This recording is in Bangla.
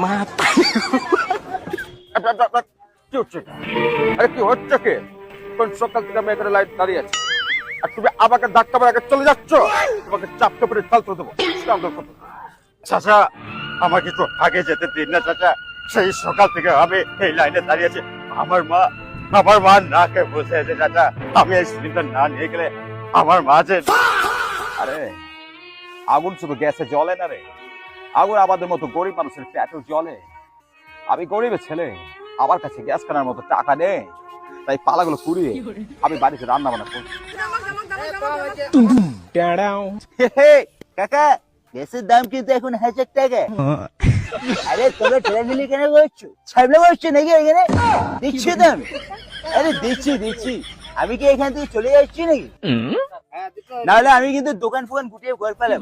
মাথায় কি হচ্ছে? আরে কি হচ্ছে কি? কোন সকাল থেকে আমি এখানে লাইট দাঁড়িয়ে আছি আর তুমি আমাকে ধাক্কা মারাকে চলে যাচ্ছ? তোমাকে চাপতে করে ফালতে দেবো। চাচা, আমাকে একটু আগে যেতে দিন না চাচা। সেই সকাল থেকে আমি এই লাইনে দাঁড়িয়ে আছি। আমার মা না কে বসে আছে চাচা। আমি এই সিলিন্ডার না নিয়ে গেলে আমার মা যে... আরে আগুন শুধু গ্যাসে জ্বলে না রে, আগুন আমাদের মতো গরিব মানুষের পেটেও জ্বলে। আমি গরিবের ছেলে, আমার কাছে গ্যাস কেনার মতো টাকা নেই, তাই পালাগুলো পুড়িয়ে আমি বাড়িতে রান্না বান্না করি। কাকা, গ্যাসের দাম কিন্তু এখন 1000 টাকা। আরে তোমরা ঠেলাঠেলি কেন করছো? ছাবলা করছো নাকি এখানে? দিচ্ছি দাম? আরে দিচ্ছি। আমি কি এখান থেকে চলে যাচ্ছি নাকি? নাহলে আমি কিন্তু দোকান ফোকান গুটিয়ে ঘর পেলাম।